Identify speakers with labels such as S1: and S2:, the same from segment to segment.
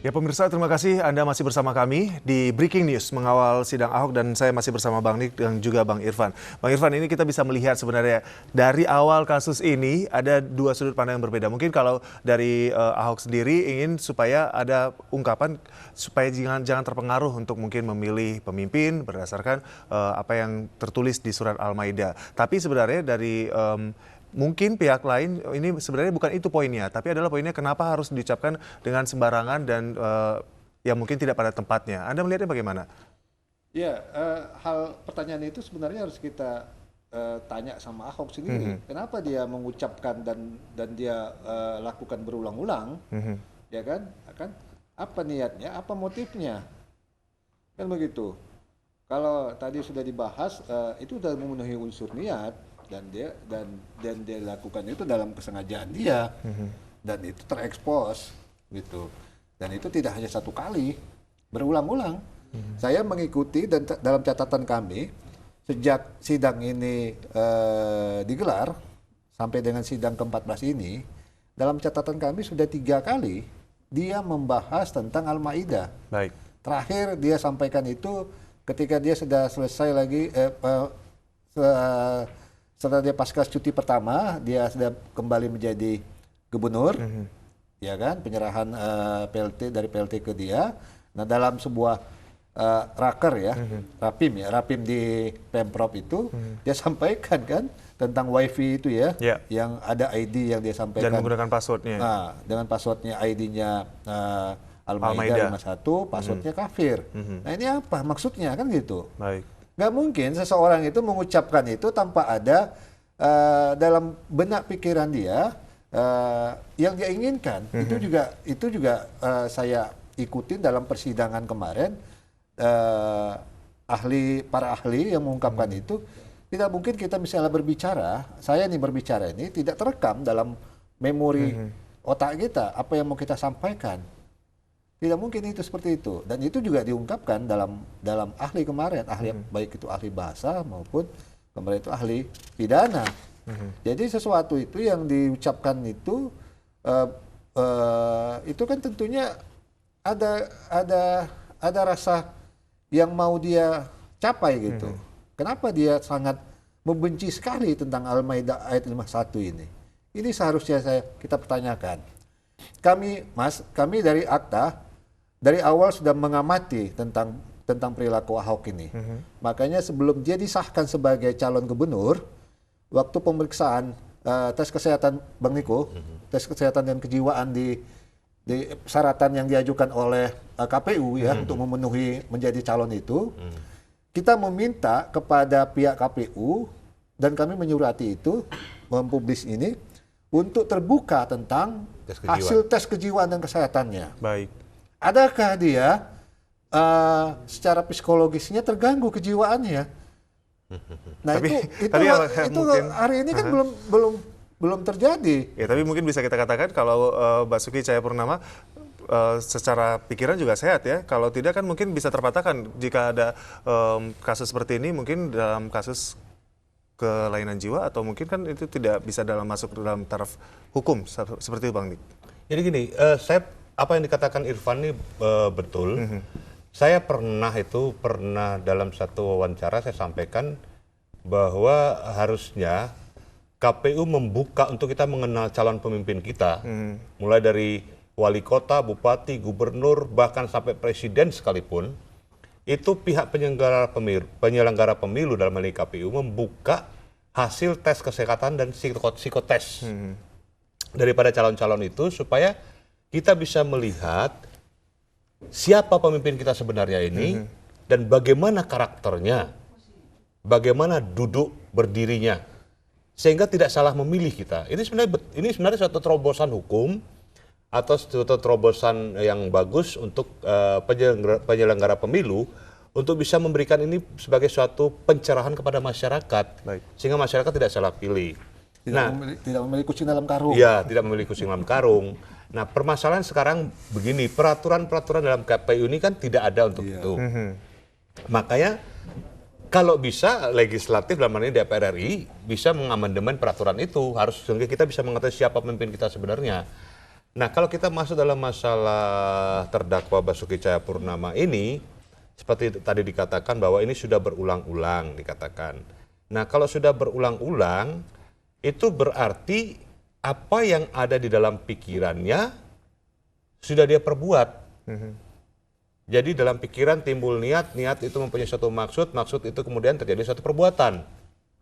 S1: Ya pemirsa, terima kasih Anda masih bersama kami di Breaking News mengawal sidang Ahok dan saya masih bersama Bang Nik dan juga Bang Irfan. Bang Irfan, ini kita bisa melihat sebenarnya dari awal kasus ini ada dua sudut pandang yang berbeda. Mungkin kalau dari Ahok sendiri ingin supaya ada ungkapan supaya jangan terpengaruh untuk mungkin memilih pemimpin berdasarkan apa yang tertulis di surat Al-Maidah. Tapi sebenarnya dari mungkin pihak lain ini sebenarnya bukan itu poinnya, tapi adalah poinnya kenapa harus diucapkan dengan sembarangan dan ya mungkin tidak pada tempatnya. Anda melihatnya bagaimana?
S2: Ya, hal pertanyaan itu sebenarnya harus kita tanya sama Ahok sendiri. Kenapa dia mengucapkan dan dia lakukan berulang-ulang, ya kan? Apa niatnya, apa motifnya, kan begitu. Kalau tadi sudah dibahas, itu sudah memenuhi unsur niat. Dan dia lakukan itu dalam kesengajaan dia, dan itu terekspos gitu, dan itu tidak hanya satu kali, berulang-ulang. Saya mengikuti dan dalam catatan kami sejak sidang ini digelar sampai dengan sidang ke-14 ini, dalam catatan kami sudah 3 kali dia membahas tentang Al-Maidah.
S1: Baik.
S2: Terakhir dia sampaikan itu ketika dia sudah selesai lagi setelah dia pasca cuti pertama, dia sudah kembali menjadi gubernur, ya kan, penyerahan PLT dari PLT ke dia. Nah, dalam sebuah raker ya, rapim di Pemprov itu, dia sampaikan kan tentang wifi itu ya, yang ada ID yang dia sampaikan.
S1: Dan menggunakan passwordnya.
S2: Nah, dengan passwordnya ID-nya Al-Maidah 51, passwordnya kafir. Nah, ini apa maksudnya kan gitu?
S1: Baik.
S2: Nggak mungkin seseorang itu mengucapkan itu tanpa ada dalam benak pikiran dia yang dia inginkan. Itu juga saya ikutin dalam persidangan kemarin, para ahli yang mengungkapkan itu. Tidak mungkin kita misalnya berbicara, saya nih berbicara ini tidak terekam dalam memori otak kita apa yang mau kita sampaikan. Tidak mungkin itu seperti itu, dan itu juga diungkapkan dalam ahli kemarin, baik itu ahli bahasa maupun kemarin itu ahli pidana. Jadi sesuatu itu yang diucapkan itu kan tentunya ada rasa yang mau dia capai gitu. Kenapa dia sangat membenci sekali tentang Al-Maidah ayat 51 ini? Ini seharusnya kita pertanyakan. Kami dari Akta dari awal sudah mengamati tentang perilaku Ahok ini. Makanya sebelum dia disahkan sebagai calon gubernur, waktu pemeriksaan tes kesehatan Bang Niko, tes kesehatan dan kejiwaan di persyaratan yang diajukan oleh KPU ya untuk memenuhi menjadi calon itu, kita meminta kepada pihak KPU dan kami menyurati itu, mempublis ini untuk terbuka tentang hasil tes kejiwaan dan kesehatannya.
S1: Baik.
S2: Adakah dia secara psikologisnya terganggu kejiwaannya? Nah,
S1: tapi
S2: itu
S1: mungkin,
S2: hari ini kan belum terjadi.
S1: Ya, tapi mungkin bisa kita katakan kalau Basuki Cahayapurnama secara pikiran juga sehat ya. Kalau tidak kan mungkin bisa terpatahkan jika ada kasus seperti ini, mungkin dalam kasus kelainan jiwa atau mungkin kan itu tidak bisa masuk dalam taraf hukum seperti itu, Bang Nik.
S3: Jadi gini, apa yang dikatakan Irfan ini betul. Saya pernah dalam satu wawancara saya sampaikan bahwa harusnya KPU membuka untuk kita mengenal calon pemimpin kita, mulai dari wali kota, bupati, gubernur, bahkan sampai presiden sekalipun. Itu pihak penyelenggara pemilu dalam hal ini KPU membuka hasil tes kesehatan dan psikotes daripada calon-calon itu supaya kita bisa melihat siapa pemimpin kita sebenarnya ini dan bagaimana karakternya, bagaimana duduk berdirinya, sehingga tidak salah memilih kita. Ini sebenarnya suatu terobosan hukum atau suatu terobosan yang bagus untuk penyelenggara pemilu untuk bisa memberikan ini sebagai suatu pencerahan kepada masyarakat, sehingga masyarakat tidak salah pilih.
S2: Tidak memilih kucing dalam karung.
S3: Iya, tidak memilih kucing dalam karung. Nah, permasalahan sekarang begini, peraturan-peraturan dalam KPU ini kan tidak ada untuk itu. Makanya kalau bisa legislatif dalam hal ini DPR RI bisa mengamandemen peraturan itu, harus sehingga kita bisa mengetahui siapa pemimpin kita sebenarnya. Nah, kalau kita masuk dalam masalah terdakwa Basuki Cahayapurnama ini, seperti tadi dikatakan bahwa ini sudah berulang-ulang dikatakan. Nah, kalau sudah berulang-ulang, itu berarti apa yang ada di dalam pikirannya sudah dia perbuat. Jadi dalam pikiran timbul niat, niat itu mempunyai suatu maksud, maksud itu kemudian terjadi suatu perbuatan.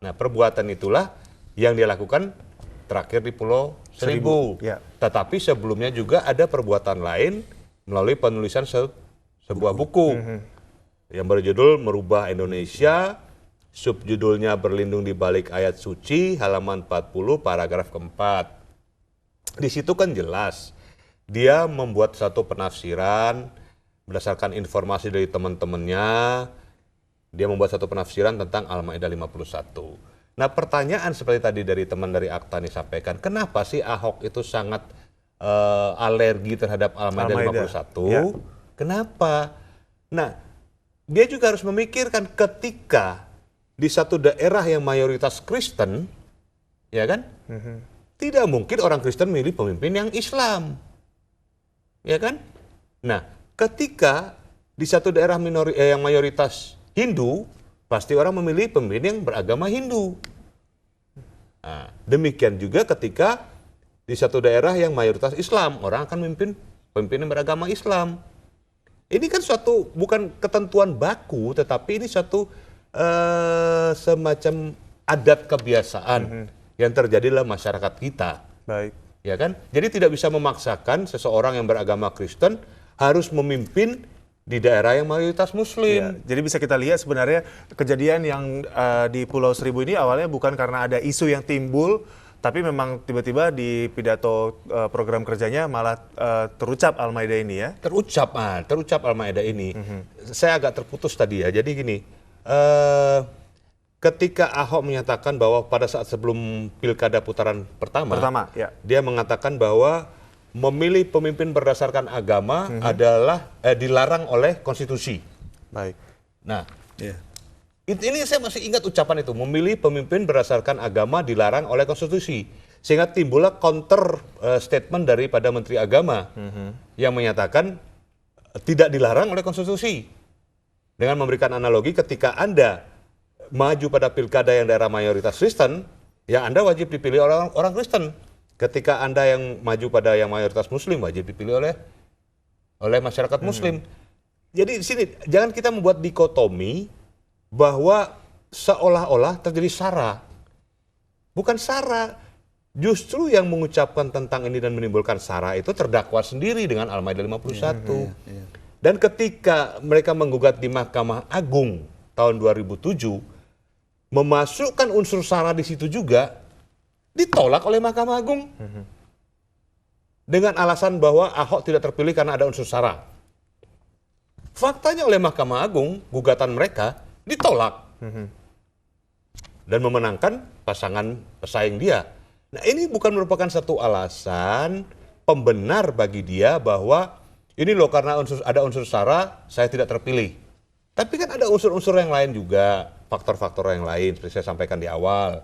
S3: Nah, perbuatan itulah yang dia lakukan terakhir di Pulau Seribu.
S1: Ya.
S3: Tetapi sebelumnya juga ada perbuatan lain melalui penulisan sebuah buku yang berjudul Merubah Indonesia, subjudulnya Berlindung di Balik Ayat Suci, halaman 40, paragraf keempat. Di situ kan jelas dia membuat satu penafsiran berdasarkan informasi dari teman-temannya. Dia membuat satu penafsiran tentang Al-Maidah 51. Nah, pertanyaan seperti tadi dari teman dari Akta nih sampaikan, kenapa sih Ahok itu sangat alergi terhadap Al-Maidah 51?
S1: Ya.
S3: Kenapa? Nah, dia juga harus memikirkan ketika di satu daerah yang mayoritas Kristen, ya kan? Tidak mungkin orang Kristen milih pemimpin yang Islam. Ya kan? Nah, ketika di satu daerah yang mayoritas Hindu, pasti orang memilih pemimpin yang beragama Hindu. Nah, demikian juga ketika di satu daerah yang mayoritas Islam, orang akan memimpin pemimpin yang beragama Islam. Ini kan suatu bukan ketentuan baku, tetapi ini suatu semacam adat kebiasaan yang terjadi dalam masyarakat kita.
S1: Baik.
S3: Ya kan? Jadi tidak bisa memaksakan seseorang yang beragama Kristen harus memimpin di daerah yang mayoritas
S1: Ya,
S3: Muslim.
S1: jadi bisa kita lihat sebenarnya kejadian yang di Pulau Seribu ini awalnya bukan karena ada isu yang timbul, tapi memang tiba-tiba di pidato program kerjanya malah terucap Al-Maidah ini ya.
S3: Terucap Al-Maidah ini. Saya agak terputus tadi ya. Jadi gini, ketika Ahok menyatakan bahwa pada saat sebelum pilkada putaran pertama,
S1: Ya.
S3: dia mengatakan bahwa memilih pemimpin berdasarkan agama adalah dilarang oleh konstitusi.
S1: Baik.
S3: Nah,
S1: Ya.
S3: ini saya masih ingat ucapan itu, memilih pemimpin berdasarkan agama dilarang oleh konstitusi. Sehingga timbullah counter statement daripada Menteri Agama yang menyatakan tidak dilarang oleh konstitusi. Dengan memberikan analogi ketika Anda maju pada pilkada yang daerah mayoritas Kristen, ya Anda wajib dipilih orang Kristen. Ketika Anda yang maju pada yang mayoritas Muslim, wajib dipilih oleh masyarakat Muslim. Jadi di sini jangan kita membuat dikotomi bahwa seolah-olah terjadi sara. Bukan sara. Justru yang mengucapkan tentang ini dan menimbulkan sara itu terdakwa sendiri dengan Al-Maidah 51. Dan ketika mereka menggugat di Mahkamah Agung tahun 2007, memasukkan unsur sara di situ juga, ditolak oleh Mahkamah Agung. Dengan alasan bahwa Ahok tidak terpilih karena ada unsur sara. Faktanya oleh Mahkamah Agung, gugatan mereka ditolak. Dan memenangkan pasangan pesaing dia. Nah, ini bukan merupakan satu alasan pembenar bagi dia bahwa ini loh karena ada unsur sara, saya tidak terpilih. Tapi kan ada unsur-unsur yang lain juga, faktor-faktor yang lain seperti saya sampaikan di awal.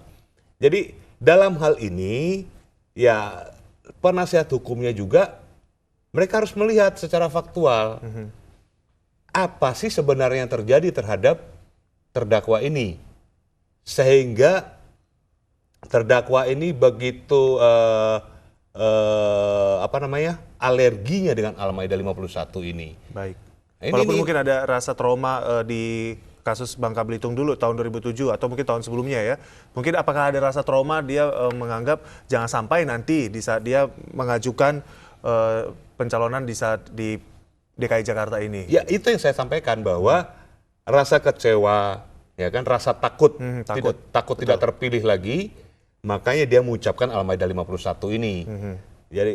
S3: Jadi dalam hal ini ya penasihat hukumnya juga mereka harus melihat secara faktual apa sih sebenarnya yang terjadi terhadap terdakwa ini. Sehingga terdakwa ini begitu alerginya dengan Al-Maidah 51 ini.
S1: Baik.
S3: Ini
S1: Walaupun mungkin ada rasa trauma di kasus Bangka Belitung dulu tahun 2007 atau mungkin tahun sebelumnya ya. Mungkin apakah ada rasa trauma dia menganggap jangan sampai nanti di saat dia mengajukan pencalonan di saat di DKI Jakarta ini.
S3: Ya itu yang saya sampaikan bahwa rasa kecewa, ya kan, rasa takut, takut tidak terpilih lagi, makanya dia mengucapkan Al-Maidah 51 ini.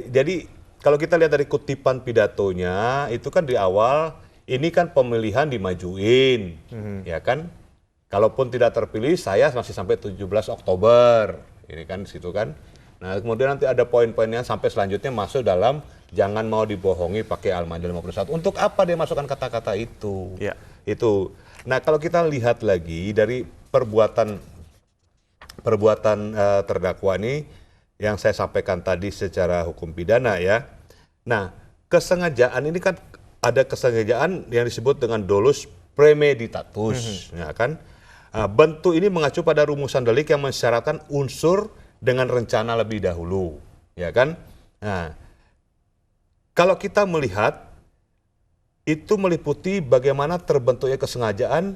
S3: Jadi kalau kita lihat dari kutipan pidatonya itu kan di awal ini kan pemilihan dimajuin, ya kan? Kalaupun tidak terpilih, saya masih sampai 17 Oktober, ini kan di situ kan. Nah kemudian nanti ada poin-poinnya sampai selanjutnya masuk dalam jangan mau dibohongi pakai Al-Maidah 51. Untuk apa dia masukkan kata-kata itu?
S1: Ya.
S3: Itu. Nah kalau kita lihat lagi dari perbuatan terdakwa ini yang saya sampaikan tadi secara hukum pidana ya. Nah, kesengajaan ini kan ada kesengajaan yang disebut dengan dolus premeditatus, ya kan? Bentuk ini mengacu pada rumusan delik yang mensyaratkan unsur dengan rencana lebih dahulu, ya kan? Nah, kalau kita melihat itu meliputi bagaimana terbentuknya kesengajaan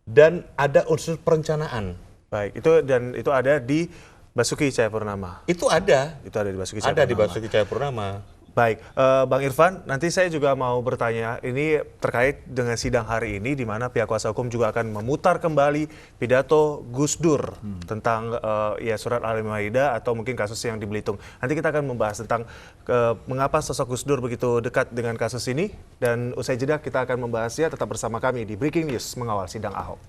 S3: dan ada unsur perencanaan.
S1: Baik, itu ada di Basuki Cahayapurnama.
S3: Itu ada.
S1: Itu ada di Basuki
S3: Ada di
S1: Cahayapurnama.
S3: Basuki Cahayapurnama.
S1: Baik, Bang Irfan, nanti saya juga mau bertanya, ini terkait dengan sidang hari ini, di mana pihak kuasa hukum juga akan memutar kembali pidato Gus Dur tentang ya surat Al-Maidah atau mungkin kasus yang di Belitung. Nanti kita akan membahas tentang mengapa sosok Gus Dur begitu dekat dengan kasus ini, dan usai jeda kita akan membahasnya tetap bersama kami di Breaking News mengawal sidang Ahok.